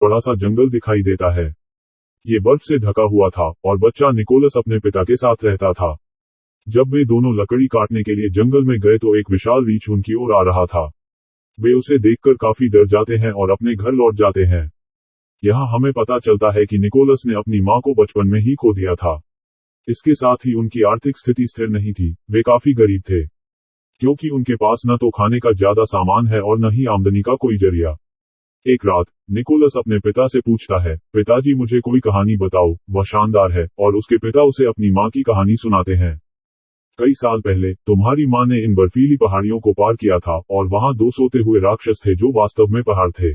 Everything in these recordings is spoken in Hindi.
बड़ा सा जंगल दिखाई देता है। ये बर्फ से ढका हुआ था और बच्चा निकोलस अपने पिता के साथ रहता था। जब वे दोनों लकड़ी काटने के लिए जंगल में गए तो एक विशाल रीछ उनकी ओर आ रहा था। वे उसे देखकर काफी डर जाते हैं और अपने घर लौट जाते हैं। यहाँ हमें पता चलता है कि निकोलस ने अपनी माँ को बचपन में ही खो दिया था। इसके साथ ही उनकी आर्थिक स्थिति स्थिर नहीं थी, वे काफी गरीब थे, क्योंकि उनके पास न तो खाने का ज्यादा सामान है और न ही आमदनी का कोई जरिया। एक रात निकोलस अपने पिता से पूछता है, पिताजी मुझे कोई कहानी बताओ, वह शानदार है, और उसके पिता उसे अपनी माँ की कहानी सुनाते हैं। कई साल पहले तुम्हारी माँ ने इन बर्फीली पहाड़ियों को पार किया था और वहाँ दो सोते हुए राक्षस थे जो वास्तव में पहाड़ थे।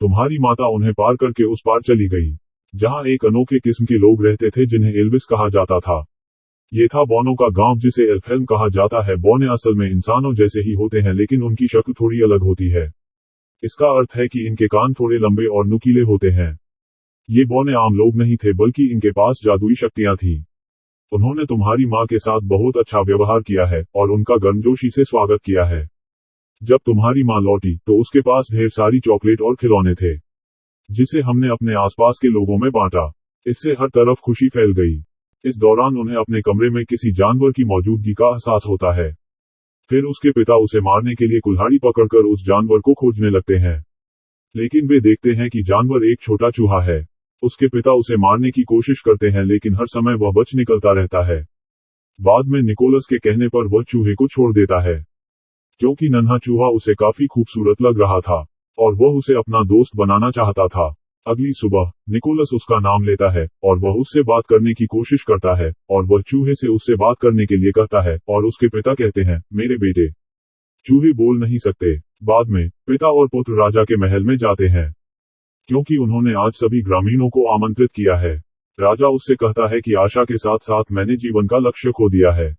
तुम्हारी माता उन्हें पार करके उस पार चली गई, जहाँ एक अनोखे किस्म के लोग रहते थे जिन्हें एल्विस कहा जाता था। ये था बौनों का गांव जिसे एल्फहेम कहा जाता है। बौने असल में इंसानों जैसे ही होते हैं लेकिन उनकी शक्ल थोड़ी अलग होती है। इसका अर्थ है कि इनके कान थोड़े लंबे और नुकीले होते हैं। ये बौने आम लोग नहीं थे बल्कि इनके पास जादुई शक्तियां थीं। उन्होंने तुम्हारी माँ के साथ बहुत अच्छा व्यवहार किया है और उनका गर्मजोशी से स्वागत किया है। जब तुम्हारी माँ लौटी तो उसके पास ढेर सारी चॉकलेट और खिलौने थे, जिसे हमने अपने आसपास के लोगों में बांटा। इससे हर तरफ खुशी फैल गई। इस दौरान उन्हें अपने कमरे में किसी जानवर की मौजूदगी का एहसास होता है। फिर उसके पिता उसे मारने के लिए कुल्हाड़ी पकड़कर उस जानवर को खोजने लगते हैं, लेकिन वे देखते हैं कि जानवर एक छोटा चूहा है। उसके पिता उसे मारने की कोशिश करते हैं लेकिन हर समय वह बच निकलता रहता है। बाद में निकोलस के कहने पर वह चूहे को छोड़ देता है, क्योंकि नन्हा चूहा उसे काफी खूबसूरत लग रहा था और वह उसे अपना दोस्त बनाना चाहता था। अगली सुबह निकोलस उसका नाम लेता है और वह उससे बात करने की कोशिश करता है और वह चूहे से उससे बात करने के लिए कहता है और उसके पिता कहते हैं, मेरे बेटे। चूहे बोल नहीं सकते। बाद में पिता और पुत्र राजा के महल में जाते हैं, क्योंकि उन्होंने आज सभी ग्रामीणों को आमंत्रित किया है। राजा उससे कहता है कि आशा के साथ साथ मैंने जीवन का लक्ष्य खो दिया है,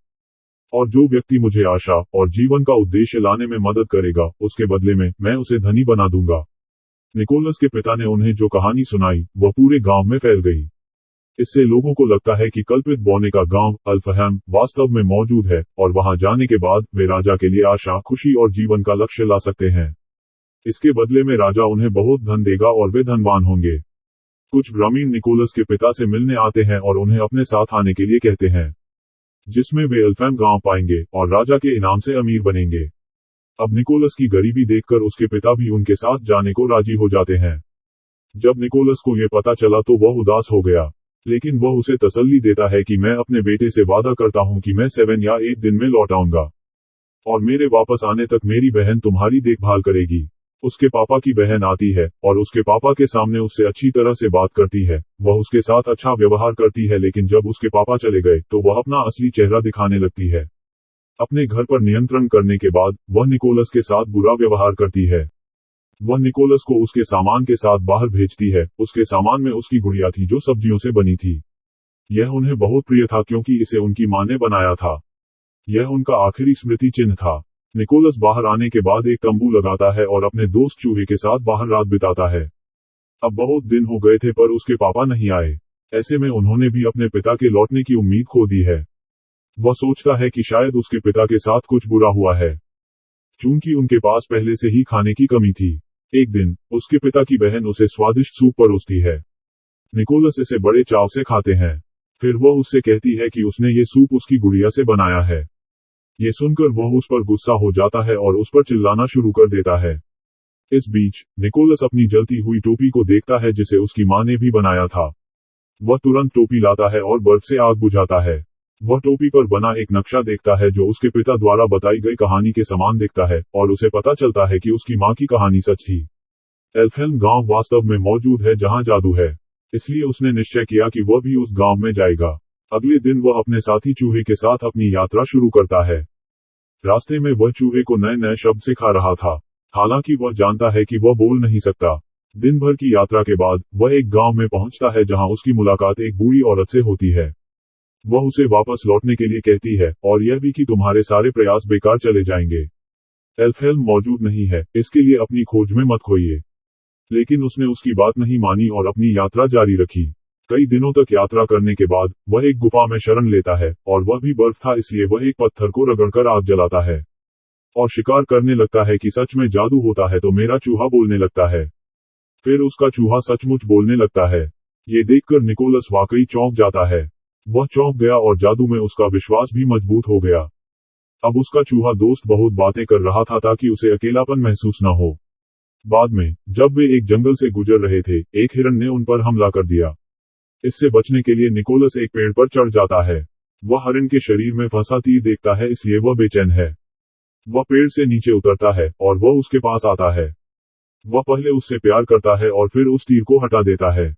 और जो व्यक्ति मुझे आशा और जीवन का उद्देश्य लाने में मदद करेगा उसके बदले में मैं उसे धनी बना दूंगा। निकोलस के पिता ने उन्हें जो कहानी सुनाई वह पूरे गांव में फैल गई। इससे लोगों को लगता है कि कल्पित बौने का गांव एल्फहेम वास्तव में मौजूद है और वहां जाने के बाद वे राजा के लिए आशा, खुशी और जीवन का लक्ष्य ला सकते हैं। इसके बदले में राजा उन्हें बहुत धन देगा और वे धनवान होंगे। कुछ ग्रामीण निकोलस के पिता से मिलने आते हैं और उन्हें अपने साथ आने के लिए कहते हैं, जिसमें वे एल्फहेम गांव पाएंगे और राजा के इनाम से अमीर बनेंगे। अब निकोलस की गरीबी देखकर उसके पिता भी उनके साथ जाने को राजी हो जाते हैं। जब निकोलस को ये पता चला तो वह उदास हो गया, लेकिन वह उसे तसल्ली देता है कि मैं अपने बेटे से वादा करता हूं कि मैं 7 या 8 दिन में लौट आऊंगा और मेरे वापस आने तक मेरी बहन तुम्हारी देखभाल करेगी। उसके पापा की बहन आती है और उसके पापा के सामने उससे अच्छी तरह से बात करती है। वह उसके साथ अच्छा व्यवहार करती है, लेकिन जब उसके पापा चले गए तो वह अपना असली चेहरा दिखाने लगती है। अपने घर पर नियंत्रण करने के बाद वह निकोलस के साथ बुरा व्यवहार करती है। वह निकोलस को उसके सामान के साथ बाहर भेजती है। उसके सामान में उसकी गुड़िया थी जो सब्जियों से बनी थी। यह उन्हें बहुत प्रिय था क्योंकि इसे उनकी मां ने बनाया था। यह उनका आखिरी स्मृति चिन्ह था। निकोलस बाहर आने के बाद एक तंबू लगाता है और अपने दोस्त चूहे के साथ बाहर रात बिताता है। अब बहुत दिन हो गए थे पर उसके पापा नहीं आए। ऐसे में उन्होंने भी अपने पिता के लौटने की उम्मीद खो दी है। वह सोचता है कि शायद उसके पिता के साथ कुछ बुरा हुआ है, चूंकि उनके पास पहले से ही खाने की कमी थी। एक दिन उसके पिता की बहन उसे स्वादिष्ट सूप परोसती है। निकोलस इसे बड़े चाव से खाते हैं। फिर वह उससे कहती है कि उसने ये सूप उसकी गुड़िया से बनाया है। ये सुनकर वह उस पर गुस्सा हो जाता है और उस पर चिल्लाना शुरू कर देता है। इस बीच निकोलस अपनी जलती हुई टोपी को देखता है जिसे उसकी मां ने भी बनाया था। वह तुरंत टोपी लाता है और बर्फ से आग बुझाता है। वह टोपी पर बना एक नक्शा देखता है जो उसके पिता द्वारा बताई गई कहानी के समान दिखता है और उसे पता चलता है कि उसकी मां की कहानी सच थी। एल्फहेम गांव वास्तव में मौजूद है जहां जादू है, इसलिए उसने निश्चय किया कि वह भी उस गांव में जाएगा। अगले दिन वह अपने साथी चूहे के साथ अपनी यात्रा शुरू करता है। रास्ते में वह चूहे को नए नए शब्द सिखा रहा था, हालांकि वह जानता है कि वह बोल नहीं सकता। दिन भर की यात्रा के बाद वह एक गांव में पहुंचता है जहां उसकी मुलाकात एक बूढ़ी औरत से होती है। वह उसे वापस लौटने के लिए कहती है और यह भी कि तुम्हारे सारे प्रयास बेकार चले जाएंगे। एल्फहेम मौजूद नहीं है, इसके लिए अपनी खोज में मत खोइए। लेकिन उसने उसकी बात नहीं मानी और अपनी यात्रा जारी रखी। कई दिनों तक यात्रा करने के बाद वह एक गुफा में शरण लेता है और वह भी बर्फ था, इसलिए वह एक पत्थर को रगड़कर आग जलाता है और शिकार करने लगता है कि सच में जादू होता है तो मेरा चूहा बोलने लगता है। फिर उसका चूहा सचमुच बोलने लगता है। ये देखकर निकोलस वाकई चौंक जाता है। वह चौंक गया और जादू में उसका विश्वास भी मजबूत हो गया। अब उसका चूहा दोस्त बहुत बातें कर रहा था ताकि उसे अकेलापन महसूस न हो। बाद में जब वे एक जंगल से गुजर रहे थे, एक हिरन ने उन पर हमला कर दिया। इससे बचने के लिए निकोलस एक पेड़ पर चढ़ जाता है। वह हरिन के शरीर में फंसा तीर देखता है, इसलिए वह बेचैन है। वह पेड़ से नीचे उतरता है और वह उसके पास आता है। वह पहले उससे प्यार करता है और फिर उस तीर को हटा देता है।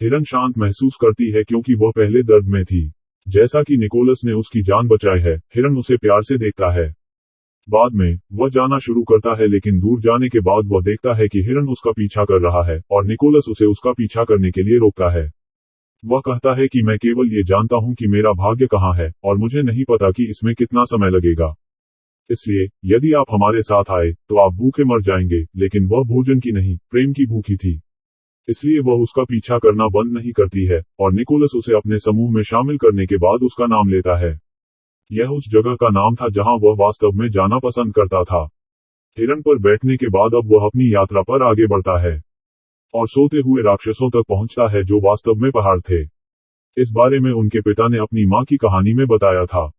हिरन शांत महसूस करती है क्योंकि वह पहले दर्द में थी। जैसा कि निकोलस ने उसकी जान बचाई है, हिरन उसे प्यार से देखता है। बाद में वह जाना शुरू करता है, लेकिन दूर जाने के बाद वह देखता है कि हिरन उसका पीछा कर रहा है और निकोलस उसे उसका पीछा करने के लिए रोकता है। वह कहता है कि मैं केवल ये जानता हूं कि मेरा भाग्य कहाँ है और मुझे नहीं पता कि इसमें कितना समय लगेगा। इसलिए यदि आप हमारे साथ आए तो आप भूखे मर जाएंगे। लेकिन वह भोजन की नहीं, प्रेम की भूखी थी। इसलिए वह उसका पीछा करना बंद नहीं करती है और निकोलस उसे अपने समूह में शामिल करने के बाद उसका नाम लेता है। यह उस जगह का नाम था जहां वह वास्तव में जाना पसंद करता था। हिरन पर बैठने के बाद अब वह अपनी यात्रा पर आगे बढ़ता है और सोते हुए राक्षसों तक पहुंचता है जो वास्तव में पहाड़ थे। इस बारे में उनके पिता ने अपनी मां की कहानी में बताया था।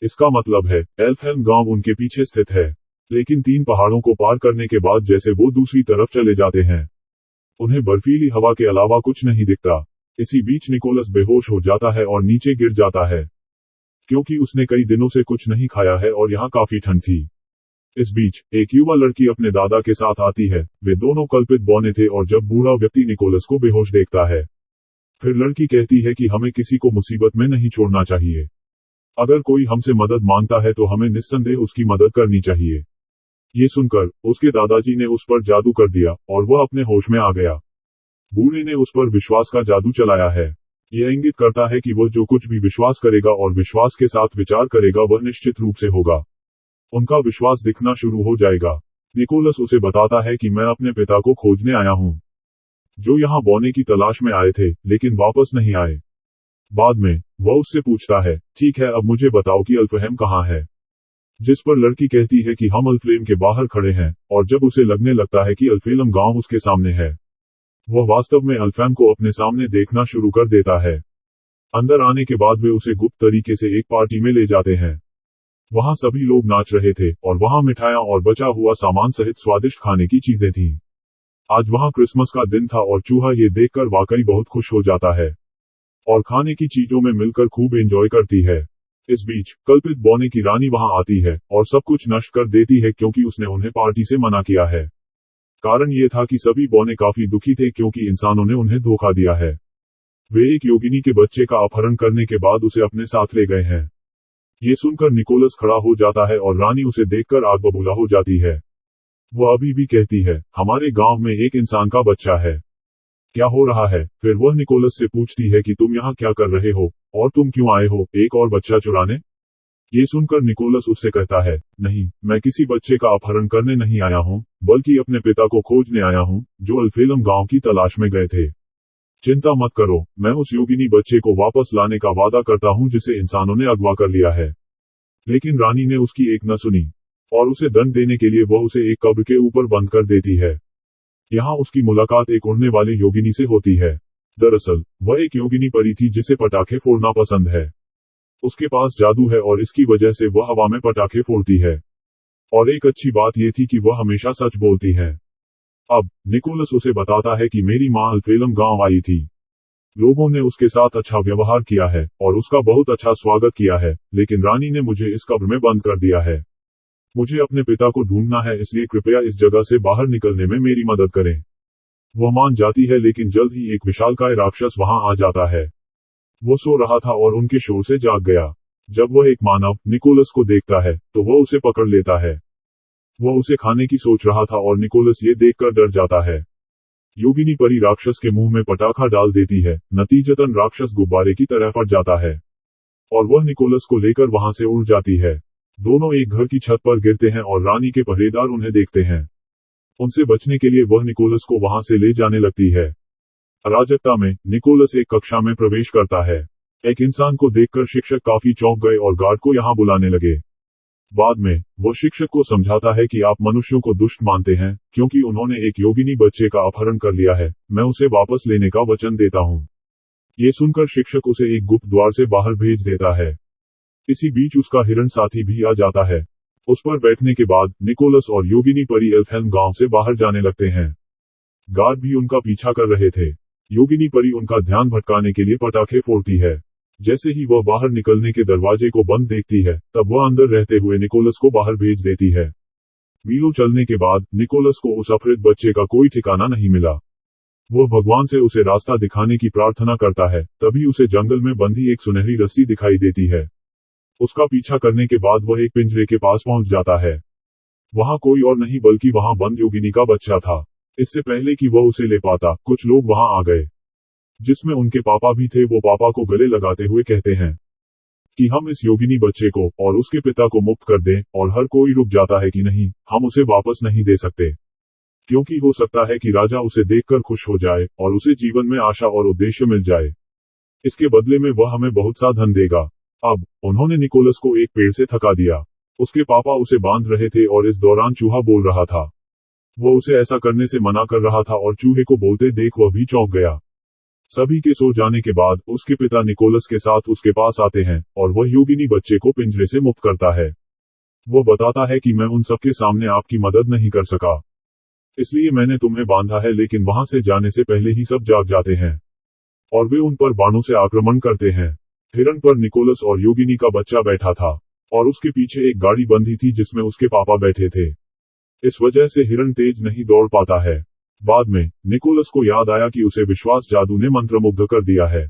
इसका मतलब है एल्फहेम गांव उनके पीछे स्थित है, लेकिन 3 पहाड़ों को पार करने के बाद जैसे वो दूसरी तरफ चले जाते हैं, उन्हें बर्फीली हवा के अलावा कुछ नहीं दिखता। इसी बीच निकोलस बेहोश हो जाता है और नीचे गिर जाता है, क्योंकि उसने कई दिनों से कुछ नहीं खाया है और यहाँ काफी ठंड थी। इस बीच एक युवा लड़की अपने दादा के साथ आती है। वे दोनों कल्पित बौने थे और जब बूढ़ा व्यक्ति निकोलस को बेहोश देखता है, फिर लड़की कहती है कि हमें किसी को मुसीबत में नहीं छोड़ना चाहिए। अगर कोई हमसे मदद मांगता है तो हमें निस्संदेह उसकी मदद करनी चाहिए। ये सुनकर उसके दादाजी ने उस पर जादू कर दिया और वह अपने होश में आ गया। बूढ़े ने उस पर विश्वास का जादू चलाया है। यह इंगित करता है कि वह जो कुछ भी विश्वास करेगा और विश्वास के साथ विचार करेगा वह निश्चित रूप से होगा। उनका विश्वास दिखना शुरू हो जाएगा। निकोलस उसे बताता है कि मैं अपने पिता को खोजने आया हूँ, जो यहाँ बौने की तलाश में आए थे लेकिन वापस नहीं आए। बाद में वह उससे पूछता है, ठीक है, अब मुझे बताओ कि अल्फहेम कहाँ है। जिस पर लड़की कहती है कि हम अल्फलेम के बाहर खड़े हैं, और जब उसे लगने लगता है कि अल्फेलम गांव उसके सामने है, वह वास्तव में अल्फहेम को अपने सामने देखना शुरू कर देता है। अंदर आने के बाद वे उसे गुप्त तरीके से एक पार्टी में ले जाते हैं। वहां सभी लोग नाच रहे थे और वहां मिठाइयां और बचा हुआ सामान सहित स्वादिष्ट खाने की चीजें थीं। आज वहां क्रिसमस का दिन था और चूहा ये देखकर वाकई बहुत खुश हो जाता है और खाने की चीजों में मिलकर खूब एंजॉय करती है। इस बीच कल्पित बौने की रानी वहां आती है और सब कुछ नष्ट कर देती है क्योंकि उसने उन्हें पार्टी से मना किया है। कारण ये था कि सभी बौने काफी दुखी थे क्योंकि इंसानों ने उन्हें धोखा दिया है। वे एक योगिनी के बच्चे का अपहरण करने के बाद उसे अपने साथ ले गए हैं। ये सुनकर निकोलस खड़ा हो जाता है और रानी उसे देखकर आग बबूला हो जाती है। वह अभी भी कहती है, हमारे गांव में एक इंसान का बच्चा है, क्या हो रहा है। फिर वह निकोलस से पूछती है कि तुम यहाँ क्या कर रहे हो और तुम क्यों आए हो, एक और बच्चा चुराने। ये सुनकर निकोलस उससे कहता है, नहीं, मैं किसी बच्चे का अपहरण करने नहीं आया हूँ, बल्कि अपने पिता को खोजने आया हूँ जो अल्फेलम गांव की तलाश में गए थे। चिंता मत करो, मैं उस योगिनी बच्चे को वापस लाने का वादा करता हूँ जिसे इंसानों ने अगवा कर लिया है। लेकिन रानी ने उसकी एक न सुनी और उसे दंड देने के लिए वह उसे एक कब्र के ऊपर बंद कर देती है। यहाँ उसकी मुलाकात एक उड़ने वाली योगिनी से होती है। दरअसल वह एक योगिनी परी थी जिसे पटाखे फोड़ना पसंद है। उसके पास जादू है और इसकी वजह से वह हवा में पटाखे फोड़ती है। और एक अच्छी बात यह थी कि वह हमेशा सच बोलती है। अब निकोलस उसे बताता है कि मेरी माँ अल्फेलम गांव आई थी। लोगों ने उसके साथ अच्छा व्यवहार किया है और उसका बहुत अच्छा स्वागत किया है, लेकिन रानी ने मुझे इस कब्र में बंद कर दिया है। मुझे अपने पिता को ढूंढना है, इसलिए कृपया इस जगह से बाहर निकलने में मेरी मदद करें। वह मान जाती है, लेकिन जल्द ही एक विशालकाय राक्षस वहां आ जाता है। वो सो रहा था और उनके शोर से जाग गया। जब वह एक मानव निकोलस को देखता है तो वह उसे पकड़ लेता है। वह उसे खाने की सोच रहा था और निकोलस ये देखकर डर जाता है। योगिनी परी राक्षस के मुंह में पटाखा डाल देती है, नतीजतन राक्षस गुब्बारे की तरह फट जाता है और वह निकोलस को लेकर वहां से उड़ जाती है। दोनों एक घर की छत पर गिरते हैं और रानी के पहरेदार उन्हें देखते हैं। उनसे बचने के लिए वह निकोलस को वहां से ले जाने लगती है। अराजकता में निकोलस एक कक्षा में प्रवेश करता है। एक इंसान को देखकर शिक्षक काफी चौंक गए और गार्ड को यहां बुलाने लगे। बाद में वो शिक्षक को समझाता है कि आप मनुष्यों को दुष्ट मानते हैं क्योंकि उन्होंने एक योगिनी बच्चे का अपहरण कर लिया है, मैं उसे वापस लेने का वचन देता हूँ। ये सुनकर शिक्षक उसे एक गुप्त द्वार से बाहर भेज देता है। इसी बीच उसका हिरण साथी भी आ जाता है। उस पर बैठने के बाद निकोलस और योगिनी परी एल्फहेम गांव से बाहर जाने लगते हैं। गार्ड भी उनका पीछा कर रहे थे। योगिनी परी उनका ध्यान भटकाने के लिए पटाखे फोड़ती है। जैसे ही वह बाहर निकलने के दरवाजे को बंद देखती है, तब वह अंदर रहते हुए निकोलस को बाहर भेज देती है। मीलों चलने के बाद निकोलस को उस अपहृत बच्चे का कोई ठिकाना नहीं मिला। वह भगवान से उसे रास्ता दिखाने की प्रार्थना करता है, तभी उसे जंगल में बंधी एक सुनहरी रस्सी दिखाई देती है। उसका पीछा करने के बाद वह एक पिंजरे के पास पहुंच जाता है। वहां कोई और नहीं बल्कि वहां बंद योगिनी का बच्चा था। इससे पहले कि वह उसे ले पाता, कुछ लोग वहां आ गए, जिसमें उनके पापा भी थे। वो पापा को गले लगाते हुए कहते हैं कि हम इस योगिनी बच्चे को और उसके पिता को मुक्त कर दें, और हर कोई रुक जाता है कि नहीं, हम उसे वापस नहीं दे सकते, क्योंकि हो सकता है कि राजा उसे देखकर खुश हो जाए और उसे जीवन में आशा और उद्देश्य मिल जाए। इसके बदले में वह हमें बहुत सा धन देगा। अब उन्होंने निकोलस को एक पेड़ से थका दिया। उसके पापा उसे बांध रहे थे और इस दौरान चूहा बोल रहा था। वो उसे ऐसा करने से मना कर रहा था और चूहे को बोलते देख वह भी चौंक गया। सभी के सो जाने के बाद उसके पिता निकोलस के साथ उसके पास आते हैं और वह योगिनी बच्चे को पिंजरे से मुक्त करता है। वो बताता है कि मैं उन सबके सामने आपकी मदद नहीं कर सका, इसलिए मैंने तुम्हें बांधा है, लेकिन वहां से जाने से पहले ही सब जाग जाते हैं और वे उन पर बाणों से आक्रमण करते हैं। हिरण पर निकोलस और योगिनी का बच्चा बैठा था और उसके पीछे एक गाड़ी बंधी थी जिसमें उसके पापा बैठे थे। इस वजह से हिरण तेज नहीं दौड़ पाता है। बाद में निकोलस को याद आया कि उसे विश्वास जादू ने मंत्रमुग्ध कर दिया है।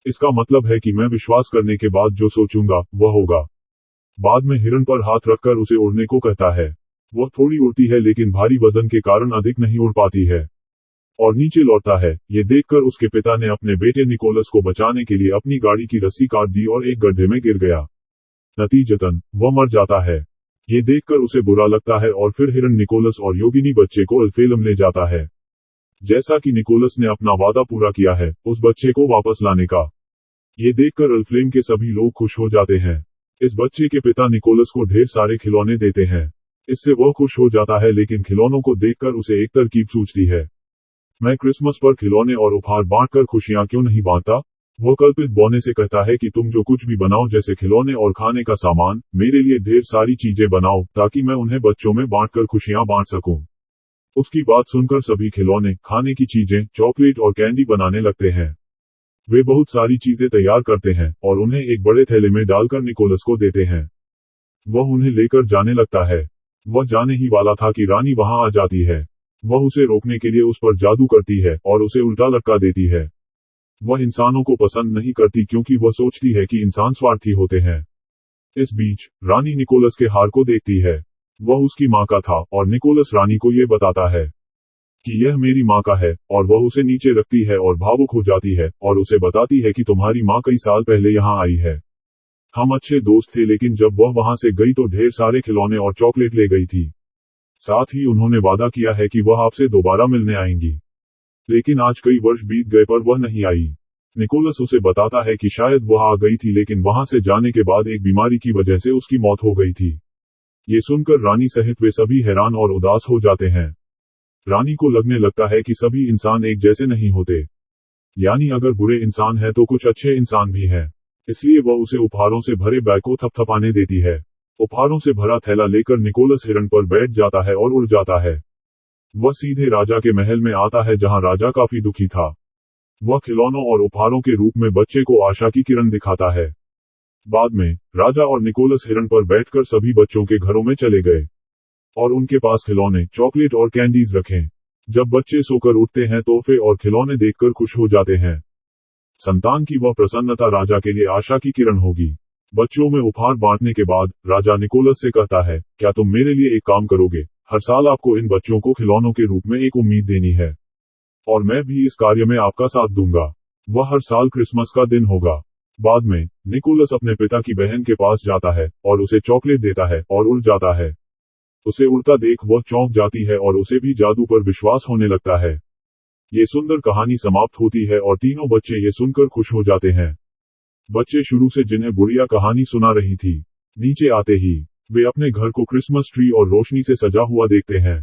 इसका मतलब है कि मैं विश्वास करने के बाद जो सोचूंगा वह होगा। बाद में हिरण पर हाथ रखकर उसे उड़ने को कहता है। वह थोड़ी उड़ती है, लेकिन भारी वजन के कारण अधिक नहीं उड़ पाती है और नीचे लौटता है। ये देखकर उसके पिता ने अपने बेटे निकोलस को बचाने के लिए अपनी गाड़ी की रस्सी काट दी और एक गड्ढे में गिर गया। नतीजतन वह मर जाता है। ये देखकर उसे बुरा लगता है और फिर हिरण निकोलस और योगिनी बच्चे को एल्फहेम ले जाता है। जैसा कि निकोलस ने अपना वादा पूरा किया है उस बच्चे को वापस लाने का। ये देखकर एल्फहेम के सभी लोग खुश हो जाते हैं। इस बच्चे के पिता निकोलस को ढेर सारे खिलौने देते हैं। इससे वह खुश हो जाता है, लेकिन खिलौनों को देखकर उसे एक तरकीब सूझती है। मैं क्रिसमस पर खिलौने और उपहार बांटकर खुशियां क्यों नहीं बांटता? वह कल्पित बौने से कहता है कि तुम जो कुछ भी बनाओ, जैसे खिलौने और खाने का सामान, मेरे लिए ढेर सारी चीजें बनाओ ताकि मैं उन्हें बच्चों में बांटकर खुशियां बांट सकूं। उसकी बात सुनकर सभी खिलौने, खाने की चीजें, चॉकलेट और कैंडी बनाने लगते हैं। वे बहुत सारी चीजें तैयार करते हैं और उन्हें एक बड़े थैले में डालकर निकोलस को देते हैं। वह उन्हें लेकर जाने लगता है। वह जाने ही वाला था कि रानी वहां आ जाती है। वह उसे रोकने के लिए उस पर जादू करती है और उसे उल्टा लटका देती है। वह इंसानों को पसंद नहीं करती क्योंकि वह सोचती है कि इंसान स्वार्थी होते हैं। इस बीच रानी निकोलस के हार को देखती है। वह उसकी माँ का था और निकोलस रानी को ये बताता है कि यह मेरी माँ का है, और वह उसे नीचे रखती है और भावुक हो जाती है और उसे बताती है कि तुम्हारी माँ कई साल पहले यहाँ आई है। हम अच्छे दोस्त थे, लेकिन जब वह वहां से गई तो ढेर सारे खिलौने और चॉकलेट ले गई थी। साथ ही उन्होंने वादा किया है कि वह आपसे दोबारा मिलने आएंगी, लेकिन आज कई वर्ष बीत गए पर वह नहीं आई। निकोलस उसे बताता है कि शायद वह आ गई थी, लेकिन वहां से जाने के बाद एक बीमारी की वजह से उसकी मौत हो गई थी। ये सुनकर रानी सहित वे सभी हैरान और उदास हो जाते हैं। रानी को लगने लगता है कि सभी इंसान एक जैसे नहीं होते, यानी अगर बुरे इंसान हैं तो कुछ अच्छे इंसान भी हैं। इसलिए वह उसे उपहारों से भरे बैग को थपथपाने देती है। उपहारों से भरा थैला लेकर निकोलस हिरण पर बैठ जाता है और उड़ जाता है। वह सीधे राजा के महल में आता है, जहां राजा काफी दुखी था। वह खिलौनों और उपहारों के रूप में बच्चे को आशा की किरण दिखाता है। बाद में राजा और निकोलस हिरण पर बैठकर सभी बच्चों के घरों में चले गए और उनके पास खिलौने, चॉकलेट और कैंडीज रखें। जब बच्चे सोकर उठते हैं, तोहफे और खिलौने देखकर खुश हो जाते हैं। संतान की वह प्रसन्नता राजा के लिए आशा की किरण होगी। बच्चों में उपहार बांटने के बाद राजा निकोलस से कहता है, क्या तुम मेरे लिए एक काम करोगे? हर साल आपको इन बच्चों को खिलौनों के रूप में एक उम्मीद देनी है, और मैं भी इस कार्य में आपका साथ दूंगा। वह हर साल क्रिसमस का दिन होगा। बाद में निकोलस अपने पिता की बहन के पास जाता है और उसे चॉकलेट देता है और उड़ जाता है। उसे उड़ता देख वह चौंक जाती है और उसे भी जादू पर विश्वास होने लगता है। ये सुंदर कहानी समाप्त होती है और तीनों बच्चे ये सुनकर खुश हो जाते हैं। बच्चे शुरू से जिन्हें बुढ़िया कहानी सुना रही थी, नीचे आते ही वे अपने घर को क्रिसमस ट्री और रोशनी से सजा हुआ देखते हैं।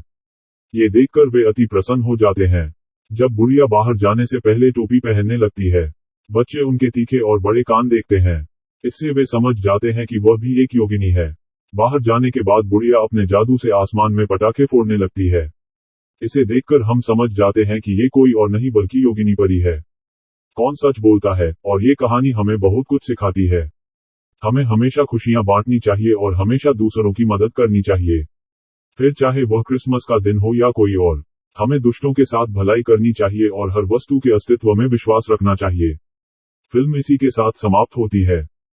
ये देखकर वे अति प्रसन्न हो जाते हैं। जब बुढ़िया बाहर जाने से पहले टोपी पहनने लगती है, बच्चे उनके तीखे और बड़े कान देखते हैं। इससे वे समझ जाते हैं कि वह भी एक योगिनी है। बाहर जाने के बाद बुढ़िया अपने जादू से आसमान में पटाखे फोड़ने लगती है। इसे देखकर हम समझ जाते हैं कि ये कोई और नहीं बल्कि योगिनी परी है। कौन सच बोलता है, और ये कहानी हमें बहुत कुछ सिखाती है। हमें हमेशा खुशियां बांटनी चाहिए और हमेशा दूसरों की मदद करनी चाहिए, फिर चाहे वह क्रिसमस का दिन हो या कोई और। हमें दुष्टों के साथ भलाई करनी चाहिए और हर वस्तु के अस्तित्व में विश्वास रखना चाहिए। फिल्म इसी के साथ समाप्त होती है।